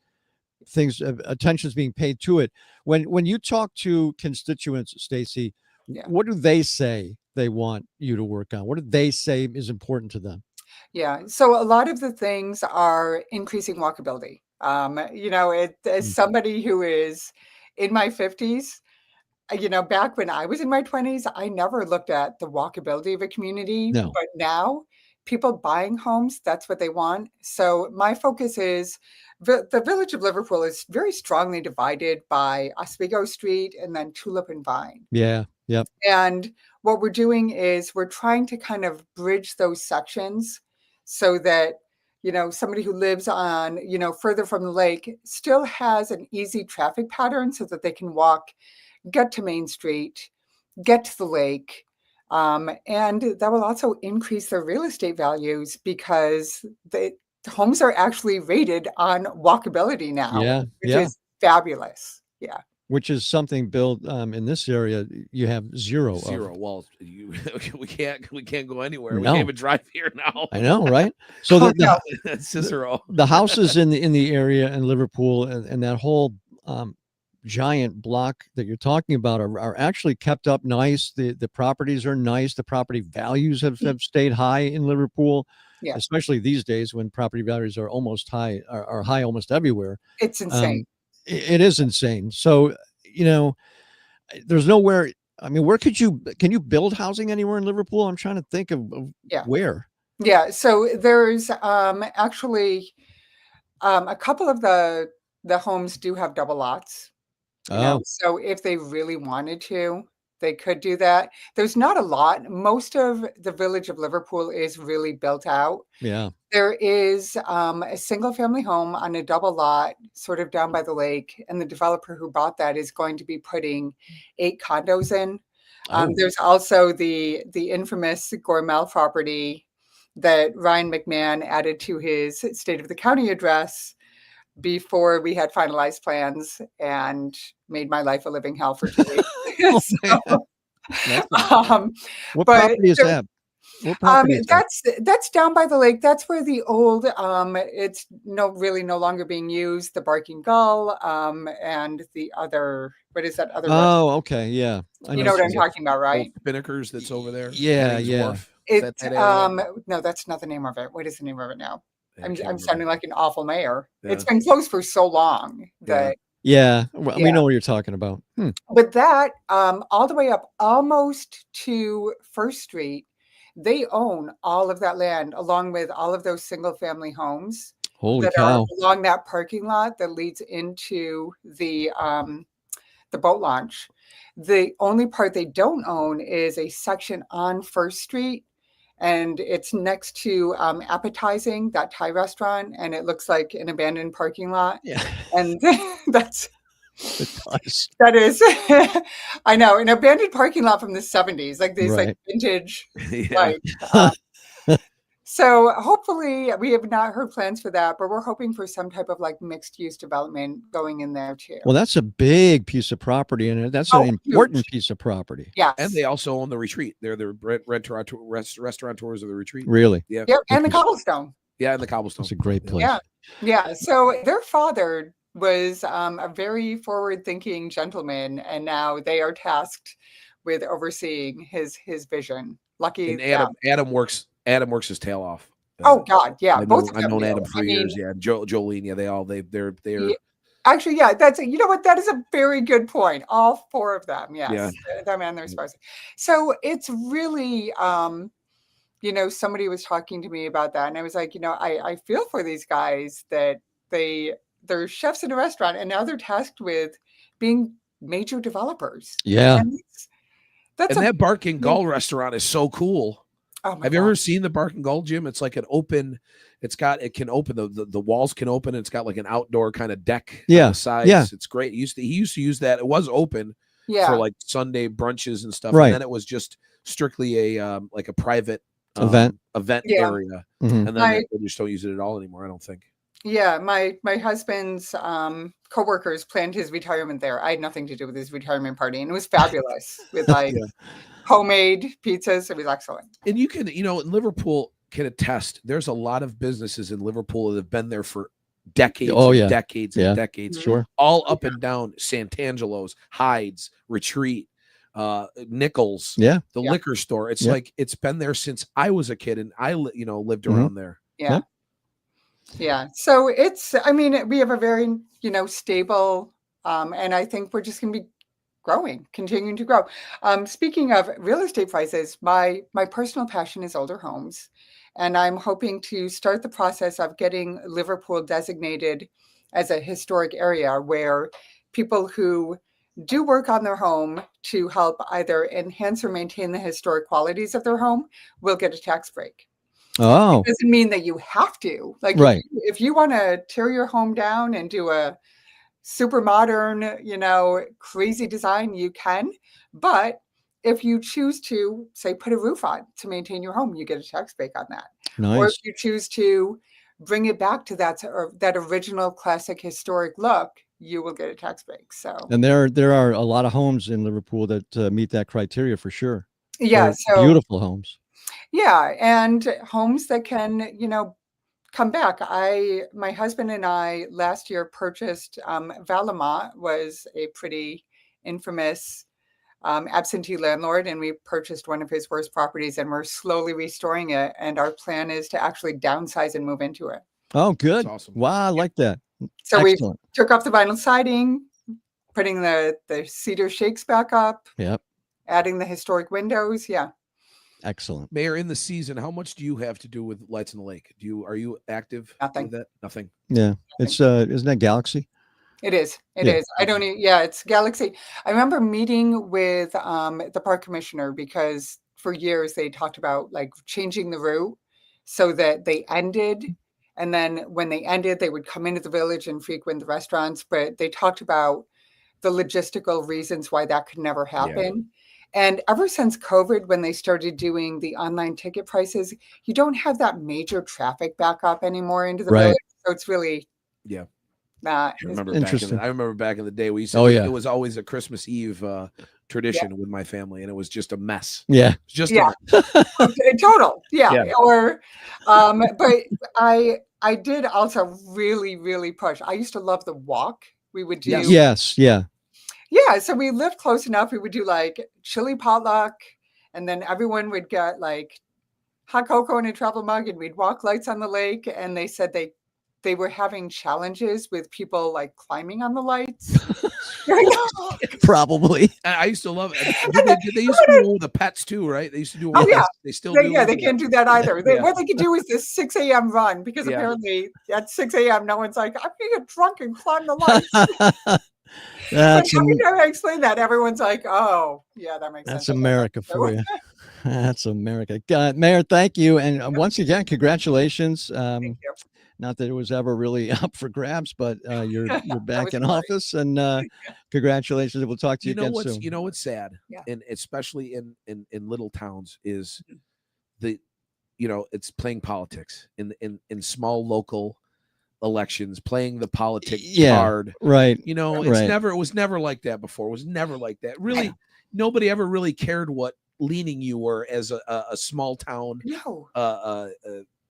attention is being paid to it. When you talk to constituents, Stacy, what do they say they want you to work on? What do they say is important to them? Yeah, so a lot of the things are increasing walkability. As somebody who is in my 50s, back when I was in my 20s, I never looked at the walkability of a community. No. But now, people buying homes, that's what they want. So my focus is the village of Liverpool is very strongly divided by Oswego Street and then Tulip and Vine. Yeah. Yep. And what we're doing is we're trying to kind of bridge those sections so that, somebody who lives on, further from the lake still has an easy traffic pattern so that they can walk, get to Main Street, get to the lake. And that will also increase their real estate values because the homes are actually rated on walkability now, which is fabulous. Yeah. Which is something, Bill, in this area, you have zero. Well, we can't go anywhere. No. We can't even drive here now. I know, right? So that's Cicero. The houses in the area in Liverpool and that whole giant block that you're talking about are actually kept up nice. The properties are nice. The property values have stayed high in Liverpool. Yeah. Especially these days when property values are almost high, are high almost everywhere. It's insane. It is insane. So, there's nowhere. I mean, can you build housing anywhere in Liverpool? I'm trying to think of where. Yeah. So there's actually a couple of the homes do have double lots. So if they really wanted to, they could do that. There's not a lot. Most of the village of Liverpool is really built out. Yeah. There is a single family home on a double lot sort of down by the lake. And the developer who bought that is going to be putting 8 condos in. There's also the infamous Gormel property that Ryan McMahon added to his State of the County address before we had finalized plans and made my life a living hell for 2 weeks. What property is that? That's down by the lake. That's where the old it's really no longer being used. The Barking Gull and the other, what is that other? Oh, okay, yeah. You know what I'm talking about, right? Spinnakers that's over there. Yeah. No, that's not the name of it. What is the name of it now? I'm sounding like an awful mayor. Yeah. It's been closed for so long that. Yeah, well, we know what you're talking about. But that all the way up almost to First Street, they own all of that land along with all of those single family homes Holy cow. Are along that parking lot that leads into the boat launch. The only part they don't own is a section on First Street. And it's next to Appetizing, that Thai restaurant, and it looks like an abandoned parking lot. Yeah, and that is, I know, an abandoned parking lot from the 70s, like these like vintage, So hopefully we have not heard plans for that, but we're hoping for some type of like mixed use development going in there too. Well, that's a big piece of property, and that's an important piece of property. Yeah, and they also own the Retreat. They're the restaurateurs of the Retreat. Really? Yeah. Yep. And the Cobblestone. Yeah, and the Cobblestone. It's a great place. Yeah. So their father was a very forward-thinking gentleman, and now they are tasked with overseeing his vision. Lucky And them. Adam works his tail off. Oh God, yeah, I've both of them known do. Adam for years. Yeah, Jolene. Yeah, they're Yeah, actually, yeah, that's you know what, that is a very good point. All four of them, yes, Yeah. them and their spouses. So it's really, you know, somebody was talking to me about that, and I was like, you know, I feel for these guys that they're chefs in a restaurant, and now they're tasked with being major developers. Yeah. And that's and that Bark and Gull restaurant is so cool. Oh my Have God. you ever seen the Bark and Gull, Jim? It's like an open. It can open the walls can open. And it's got like an outdoor kind of deck on the sides. Yeah. It's great. He used to use that. It was open for like Sunday brunches and stuff. Right. And then it was just strictly a like a private event area. Mm-hmm. And then they just don't use it at all anymore, I don't think. Yeah, my husband's coworkers planned his retirement there. I had nothing to do with his retirement party, and it was fabulous with like homemade pizzas. It was excellent. And you can, in Liverpool can attest. There's a lot of businesses in Liverpool that have been there for decades, decades and decades. Sure, all up and down Sant'Angelo's, Hyde's, Retreat, Nichols, the liquor store. It's like it's been there since I was a kid, and I lived around there. Yeah. So it's, I mean, we have a very, stable, and I think we're just going to be continuing to grow. Speaking of real estate prices, my personal passion is older homes, and I'm hoping to start the process of getting Liverpool designated as a historic area where people who do work on their home to help either enhance or maintain the historic qualities of their home will get a tax break. Oh, it doesn't mean that you have to. Like, if you want to tear your home down and do a super modern, crazy design, you can. But if you choose to, say, put a roof on to maintain your home, you get a tax break on that. Nice. Or if you choose to bring it back to that original classic historic look, you will get a tax break. So, and there are a lot of homes in Liverpool that meet that criteria for sure. Yeah, so beautiful homes. Yeah, and homes that can, come back. My husband and I last year purchased Valamont was a pretty infamous absentee landlord, and we purchased one of his worst properties, and we're slowly restoring it. And our plan is to actually downsize and move into it. Oh, good! That's awesome. Wow, I like that. So Excellent. We took off the vinyl siding, putting the cedar shakes back up. Yep. Adding the historic windows. Yeah. Excellent. Mayor, in the season, how much do you have to do with Lights on the Lake? Are you active? Nothing. With that? Nothing. Yeah. It's isn't that Galaxy? It is. It is. I don't even, it's Galaxy. I remember meeting with the park commissioner because for years they talked about like changing the route so that they ended. And then when they ended, they would come into the village and frequent the restaurants. But they talked about the logistical reasons why that could never happen. Yeah. And ever since COVID, when they started doing the online ticket prices, you don't have that major traffic backup anymore into the village. So it's really, I remember back in the day, we used to, it was always a Christmas Eve tradition with my family, and it was just a mess. Yeah. It was just total. Yeah. Or, but I did also really, really push. I used to love the walk we would do. Yes. Yeah. Yeah, so we lived close enough. We would do like chili potluck, and then everyone would get like hot cocoa in a travel mug, and we'd walk Lights on the Lake. And they said they were having challenges with people like climbing on the lights. Probably. I used to love it. They used to do the pets too, right? They used to do. They still do. Yeah, they can't do that either. What they could do is this 6 a.m. run because apparently at 6 a.m. no one's like, I'm gonna get drunk and climb the lights. Every time I explain that, everyone's like, "Oh, yeah, that makes sense." That's America for you. That's America. Mayor, thank you, and once again, congratulations. Thank you. Not that it was ever really up for grabs, but you're back in office, and congratulations. We'll talk to you again soon. You know what's sad, and especially in little towns, is it's playing politics in small local elections, playing the politic card. Right. It was never like that before. It was never like that. Really, nobody ever really cared what leaning you were as a small town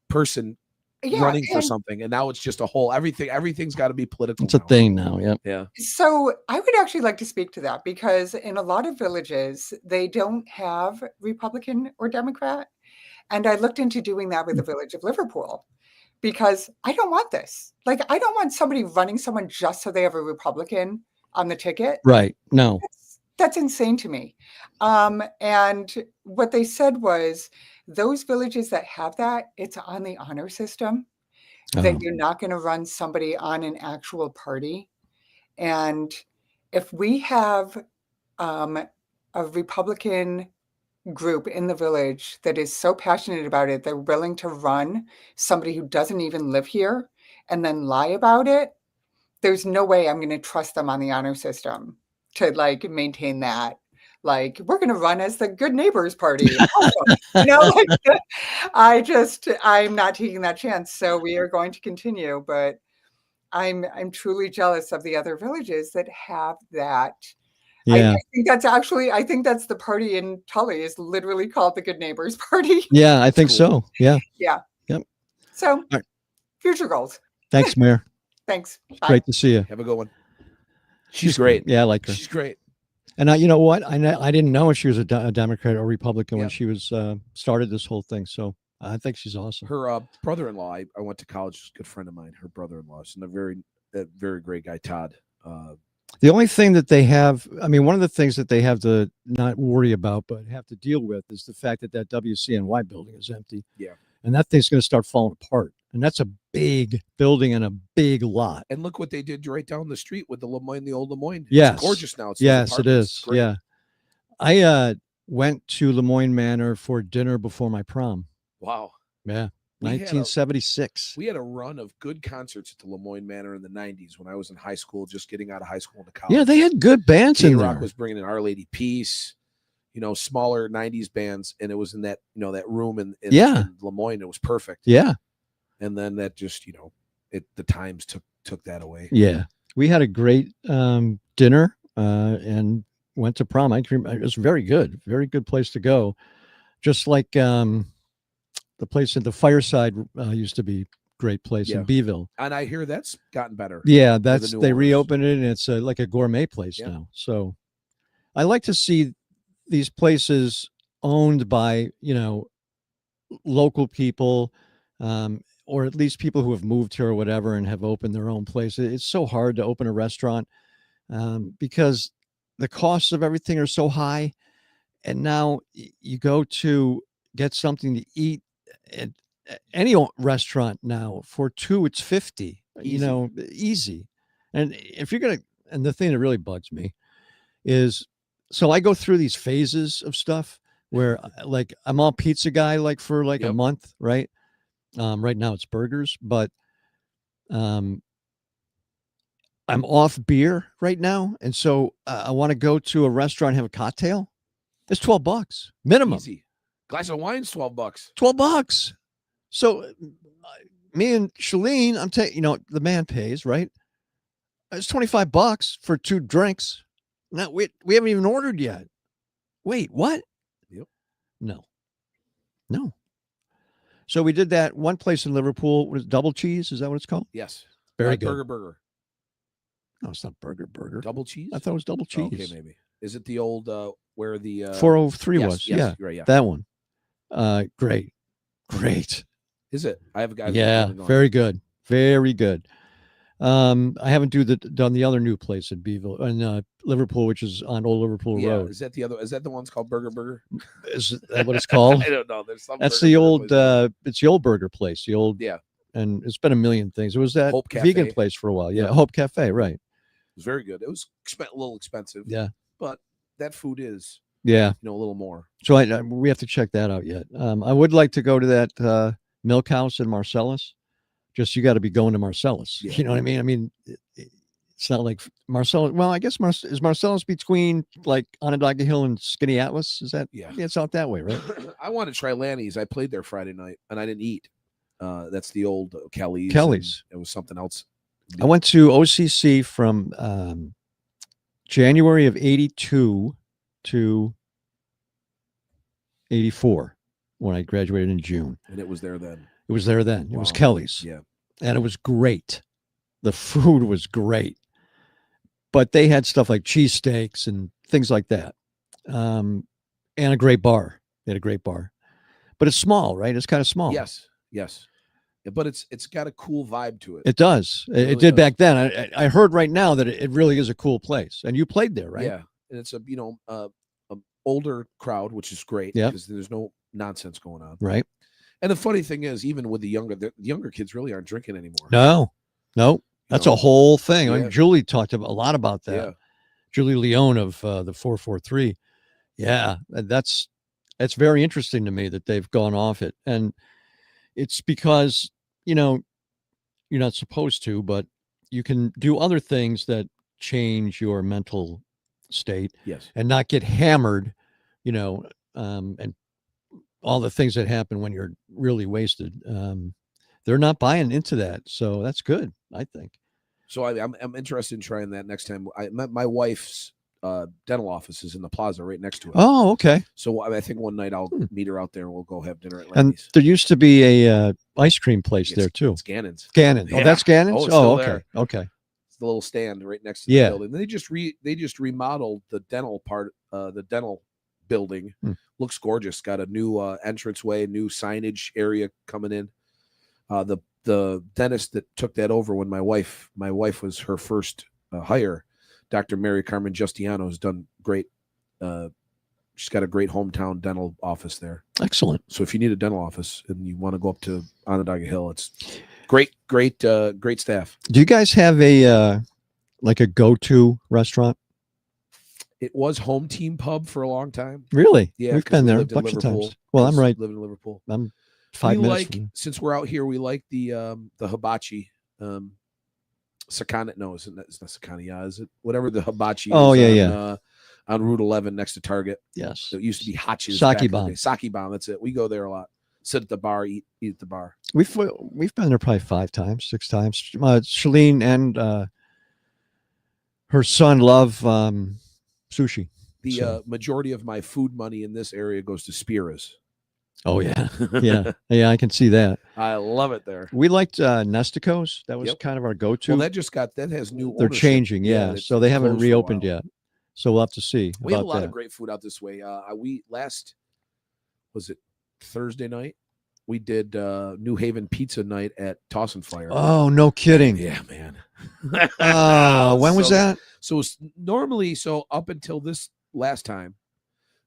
person. running for something, and now it's just a whole everything's got to be political. It's a thing now. Yeah. So I would actually like to speak to that, because in a lot of villages they don't have Republican or Democrat, and I looked into doing that with the village of Liverpool, because I don't want this. Like, I don't want somebody running someone just so they have a Republican on the ticket. Right. No. That's insane to me. And what they said was, those villages that have that, it's on the honor system, that you're not going to run somebody on an actual party. And if we have a Republican group in the village that is so passionate about it, they're willing to run somebody who doesn't even live here and then lie about it, there's no way I'm going to trust them on the honor system to like maintain that. Like, we're going to run as the good neighbors party. I'm not taking that chance. So we are going to continue, but I'm truly jealous of the other villages that have that. Yeah. I think that's the party in Tully is literally called the Good Neighbors Party. Yeah, I think so. Yeah. Yeah. Yep. So, future goals. Thanks, Mayor. Thanks. Bye. Great to see you. Have a good one. She's great. Yeah, I like her. She's great. And you know what? I didn't know if she was a Democrat or Republican when she was started this whole thing. So I think she's awesome. Her brother-in-law, I went to college, a good friend of mine. Her brother-in-law is a very great guy, Todd. The only thing that they have, I mean, one of the things that they have to not worry about, but have to deal with, is the fact that WCNY building is empty. Yeah. And that thing's going to start falling apart. And that's a big building and a big lot. And look what they did right down the street with the old Lemoyne. Yes. It's gorgeous now. Yes, it is. Yeah. I went to Lemoyne Manor for dinner before my prom. Wow. Yeah. 1976. We had a run of good concerts at the Lemoyne Manor in the 90s when I was in high school, just getting out of high school into college. Yeah, they had good bands in there. Rock was bringing in Our Lady Peace, smaller 90s bands, and it was in that, that room in Lemoyne. It was perfect. Yeah. And then that just, the times took that away. Yeah. We had a great dinner and went to prom. It was very good place to go. Just like the place at the Fireside used to be a great place in Beeville. And I hear that's gotten better. Yeah, they reopened it, and it's like a gourmet place now. So I like to see these places owned by, local people, or at least people who have moved here or whatever and have opened their own place. It's so hard to open a restaurant because the costs of everything are so high. And now you go to get something to eat at any restaurant now for $2, it's $50, easy. And if you're going to, and the thing that really bugs me is, so I go through these phases of stuff where like I'm all pizza guy, like for like a month, right? Right now it's burgers, but I'm off beer right now. And so I want to go to a restaurant and have a cocktail. It's $12 minimum. Easy. Glass of wine's $12. $12. So me and Shalene, I'm taking, the man pays, right? It's $25 for 2 drinks. Now we haven't even ordered yet. Wait, what? Yep. No. So we did that one place in Liverpool. Was Double Cheese? Is that what it's called? Yes. Very good. Burger. No, it's not Burger. Double Cheese? I thought it was Double Cheese. Okay, maybe. Is it the old where the 403 was? Yes, yeah. Right, yeah. That one. Great. Is it? I have a guy. Yeah, very good. Very good. I haven't done the other new place in Beeville in Liverpool, which is on Old Liverpool Road. Is that the one's called Burger? Is that what it's called? I don't know. There's some. That's the old. It's the old burger place. The old. Yeah. And it's been a million things. It was that Hope Cafe. vegan place for a while. Yeah, Hope Cafe. Right. It was very good. It was a little expensive. Yeah. But that food is. Yeah. A little more. So we have to check that out yet. I would like to go to that Milk House in Marcellus. Just you got to be going to Marcellus. Yeah. You know what I mean? I mean, it's not like Marcellus. Well, I guess is Marcellus between like Onondaga Hill and Skinny Atlas? Is that? Yeah, it's out that way, right? I want to try Lanny's. I played there Friday night and I didn't eat. That's the old Kelly's. It was something else. I went to OCC from January of 82 to 84 when I graduated in June. And it was there then. It was there then. It was Wow. Kelly's. Yeah. And it was great. The food was great. But they had stuff like cheesesteaks and things like that. And a great bar. They had a great bar. But it's small, right? It's kind of small. Yes. Yes. But it's got a cool vibe to it. It does. It really did does. back then. I heard right now that it really is a cool place. And you played there, right? Yeah. And it's a older crowd, which is great Yep. because there's no nonsense going on. Right. And the funny thing is, even with the younger kids really aren't drinking anymore. No. That's a whole thing. I Yeah. mean, Julie talked a lot about that. Yeah. Julie Leone of the 443. Yeah, that's very interesting to me that they've gone off it. And it's because, you're not supposed to, but you can do other things that change your mental state Yes. and not get hammered, and all the things that happen when you're really wasted. They're not buying into that. So that's good, I think. So I'm interested in trying that next time. My wife's dental office is in the plaza right next to it. Oh, okay. So I think one night I'll meet her out there and we'll go have dinner at And Lenny's. there used to be a ice cream place there too. It's Gannon's. Gannon. Oh, Yeah. that's Gannon's? Oh, it's still okay. there. Okay. It's the little stand right next to Yeah. the building. They just remodeled the dental part, the dental building. Looks gorgeous. Got a new entranceway, new signage area coming in. The dentist that took that over when my wife was her first hire, Dr. Mary Carmen Justiano, has done great. She's got a great hometown dental office there. Excellent. So if you need a dental office and you want to go up to Onondaga Hill, it's great staff. Do you guys have a go-to restaurant? It was Home Team Pub for a long time. Really? Yeah, We've 'cause been we there a lived in bunch of Liverpool. times. Well, I'm right. Live in Liverpool. I'm 5 minutes from Since we're out here, we like the hibachi. Sakana, no, it's not Sakana, yeah, is it? Whatever the hibachi Oh, is yeah. On Route 11 next to Target. Yes. It used to be Hotch's. Sake Bomb. Sake Bomb, that's it. We go there a lot. Sit at the bar, eat at the bar. We've been there probably 5 times, 6 times. Shalene and her son love sushi. The majority of my food money in this area goes to Spira's. Oh, yeah. Yeah, I can see that. I love it there. We liked Nestico's. That was kind of our go-to. Well, that has new They're ownership. changing, yeah. So they haven't closed for a reopened while. yet. So we'll have to see. We have a about lot that. of great food out this way. Was it Thursday night? We did New Haven pizza night at Toss and Fire. Oh, no kidding. Yeah, man. When was that? So it's normally, up until this last time,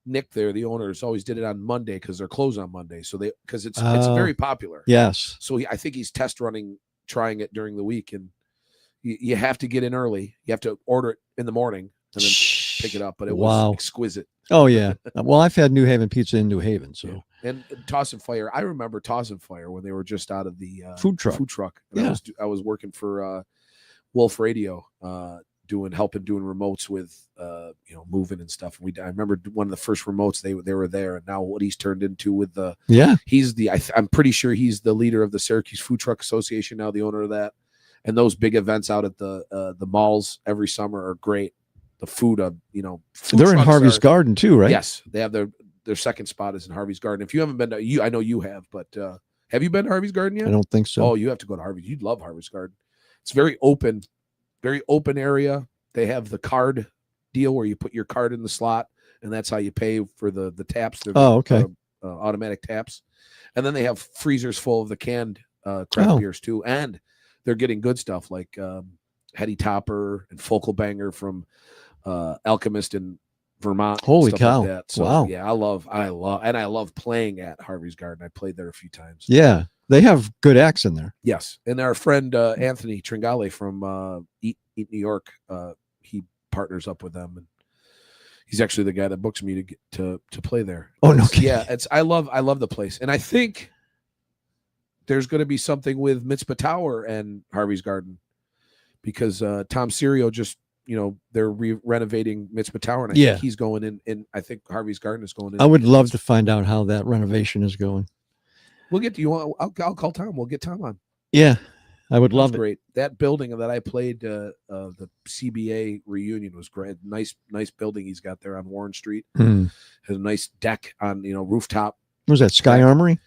Nick there, the owners, always did it on Monday because they're closed on Monday. So because it's very popular. Yes. So I think he's trying it during the week, and you have to get in early. You have to order it in the morning and then pick it up. But it was exquisite. Oh yeah. Well, I've had New Haven pizza in New Haven, so. Yeah. And Toss and Fire. I remember Toss and Fire when they were just out of the food truck. And yeah. I was working for Wolf Radio, helping doing remotes with moving and stuff. I remember one of the first remotes they were there, and now what he's turned into with the I'm pretty sure he's the leader of the Syracuse Food Truck Association now, the owner of that. And those big events out at the malls every summer are great. The food they're in Harvey's Garden too, right? Yes, they have their second spot is in Harvey's Garden. If you haven't been to, I know you have, but have you been to Harvey's Garden yet? I don't think so. Oh, you have to go to Harvey's. You'd love Harvey's Garden. It's very open area. They have the card deal where you put your card in the slot, and that's how you pay for the taps. Okay. Automatic taps, and then they have freezers full of the canned craft beers too, and they're getting good stuff like Hetty Topper and Focal Banger from Alchemist in Vermont. Holy stuff cow! Like that. So, wow. Yeah, I love playing at Harvey's Garden. I played there a few times. Yeah, they have good acts in there. Yes, and our friend Anthony Tringale from Eat New York, he partners up with them, and he's actually the guy that books me to get to play there. Oh no! Kidding. Yeah, I love the place, and I think there's going to be something with Mitzpah Tower and Harvey's Garden because Tom Serio just. They're renovating Mitzpah Tower, and I think he's going in, and I think Harvey's Garden is going in. I would love to find out how that renovation is going. We'll get to you. I'll call Tom. We'll get Tom on. Yeah, I would love it. Great. That building that I played the CBA reunion was great. Nice building he's got there on Warren Street. Has a nice deck on rooftop. Was that Sky Armory?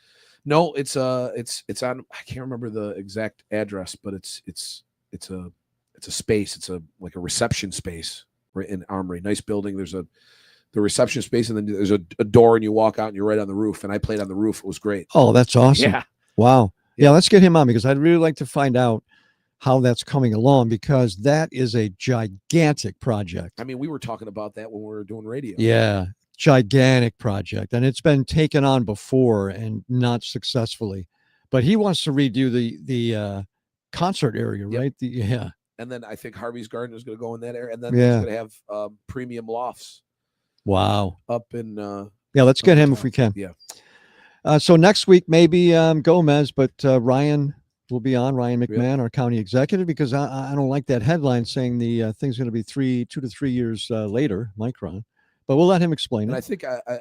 No, it's on. I can't remember the exact address, but it's a space. It's like a reception space right in Armory. Nice building. There's the reception space, and then there's a door, and you walk out, and you're right on the roof. And I played on the roof. It was great. Oh, that's awesome. Yeah. Wow. Yeah, let's get him on because I'd really like to find out how that's coming along because that is a gigantic project. I mean, we were talking about that when we were doing radio. Yeah, gigantic project. And it's been taken on before and not successfully. But he wants to redo the concert area, right? Yeah. And then I think Harvey's Garden is going to go in that area. And then he's going to have premium lofts. Wow. Up in yeah, let's get him if we can. Yeah. So next week, maybe Gomez, but Ryan will be on, Ryan McMahon, our county executive, because I don't like that headline saying the thing's going to be 2 to 3 years later, Micron. But we'll let him explain and it. I think I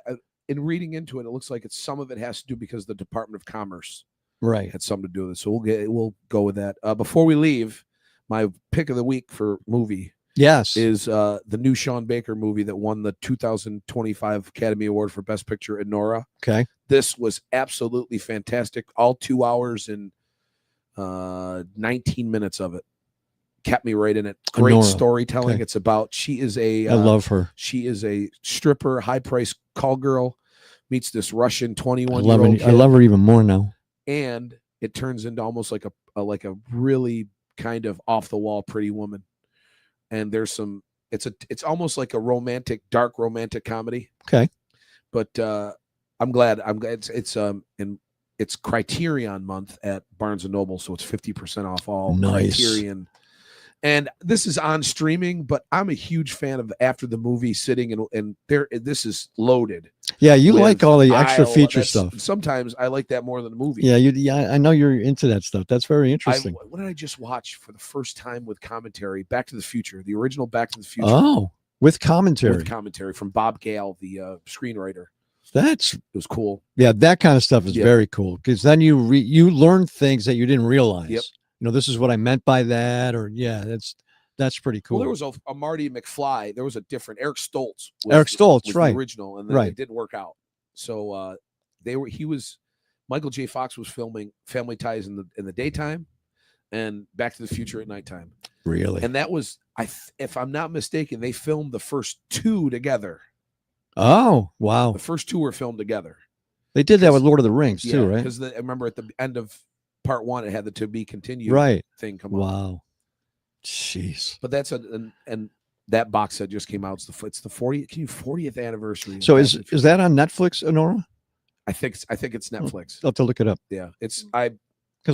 in reading into it, it looks like some of it has to do because the Department of Commerce had something to do with it. So we'll go with that. Before we leave, my pick of the week for movie is the new Sean Baker movie that won the 2025 Academy Award for Best Picture, Nora. Okay. This was absolutely fantastic. All 2 hours and 19 minutes of it. Kept me right in it. Great Nora. storytelling. Okay. It's about, she is a I love her. She is a stripper, high-priced call girl, meets this Russian 21-year-old kid. I love her even more now. And it turns into almost like a really kind of off-the-wall pretty woman. And there's some, it's almost like a dark romantic comedy. Okay. But I'm glad it's Criterion month at Barnes & Noble, so it's 50% off all Criterion. And this is on streaming, but I'm a huge fan of after the movie sitting and there. This is loaded. Yeah, you like all the extra feature stuff. Sometimes I like that more than the movie. Yeah, I know you're into that stuff. That's very interesting. What did I just watch for the first time with commentary? Back to the Future, the original Back to the Future. Oh, with commentary. With commentary from Bob Gale, the screenwriter. It was cool. Yeah, that kind of stuff is very cool because then you learn things that you didn't realize. Yep. You know, this is what I meant by that, or that's pretty cool. Well, there was a Marty McFly. There was a different Eric Stoltz. Was right? The original, and then it didn't work out. So Michael J. Fox was filming Family Ties in the daytime, and Back to the Future at nighttime. Really? And that was if I'm not mistaken, they filmed the first two together. Oh, wow! The first two were filmed together. They did that with Lord of the Rings too, right? Because I remember at the end of part one, it had the to be continued thing come up. Wow. Jeez. But that's and that box set just came out. It's the 40th anniversary. So is that on Netflix, Honora? I think it's Netflix. I'll have to look it up. Yeah, because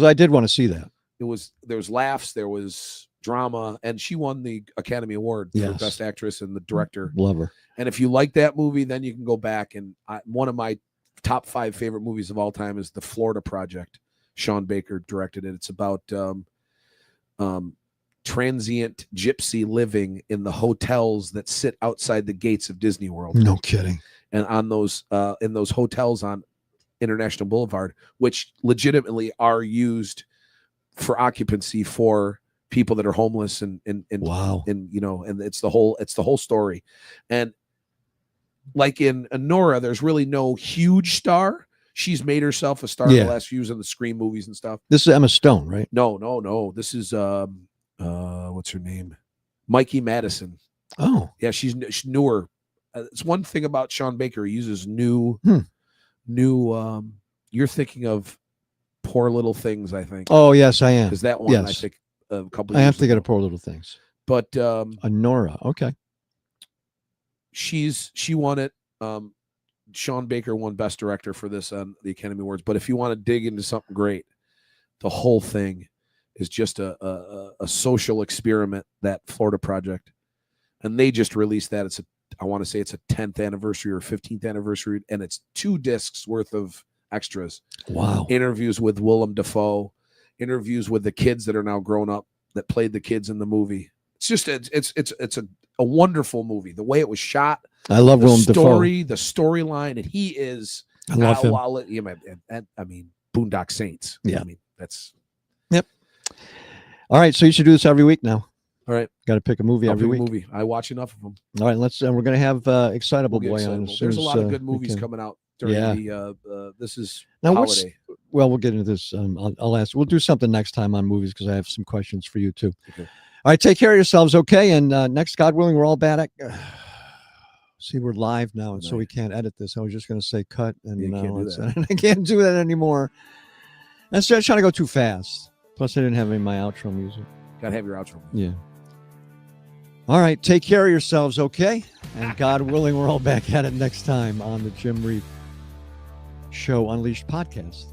I did want to see that. There was laughs, there was drama, and she won the Academy Award for Best Actress and the director. Love her. And if you like that movie, then you can go back and one of my top 5 favorite movies of all time is The Florida Project. Sean Baker directed it. It's about transient gypsy living in the hotels that sit outside the gates of Disney World. No kidding. And on those in those hotels on International Boulevard, which legitimately are used for occupancy for people that are homeless and wow. And and it's the whole story. And like in Nora, there's really no huge star. She's made herself a star in the last few years in the Scream movies and stuff. This is Emma Stone, right? No. This is what's her name? Mikey Madison. Oh, yeah, she's newer. It's one thing about Sean Baker. He uses new. You're thinking of Poor Little Things, I think. Oh yes, I am. Because that one, I think a couple. I am thinking of Poor Little Things. But Nora, okay. She won it. Sean Baker won Best Director for this on the Academy Awards. But if you want to dig into something great, the whole thing is just a social experiment, that Florida Project. And they just released that. I want to say it's a 10th anniversary or 15th anniversary, and it's 2 discs worth of extras. Wow. Interviews with Willem Dafoe, interviews with the kids that are now grown up that played the kids in the movie. It's just it's a wonderful movie. The way it was shot. I love Willem Dafoe. The storyline, and he is. I love him. I mean, Boondock Saints. Yeah. I mean, that's. Yep. All right, so you should do this every week now. All right. Got to pick a movie every week. I watch enough of them. All right, we're going to have Excitable Boy on. There's a lot of good movies coming out during Yeah. this is Now, holiday. Well, we'll get into this. I'll ask. We'll do something next time on movies because I have some questions for you too. Okay. All right, take care of yourselves, okay? And next, God willing, we're all back. See, we're live now, and so we can't edit this. I was just going to say cut, and You can't do that. I can't do that anymore. I'm trying to go too fast. Plus, I didn't have any of my outro music. Gotta have your outro. Yeah. All right, take care of yourselves, okay? And God willing, we're all back at it next time on the Jim Reith Show Unleashed podcast.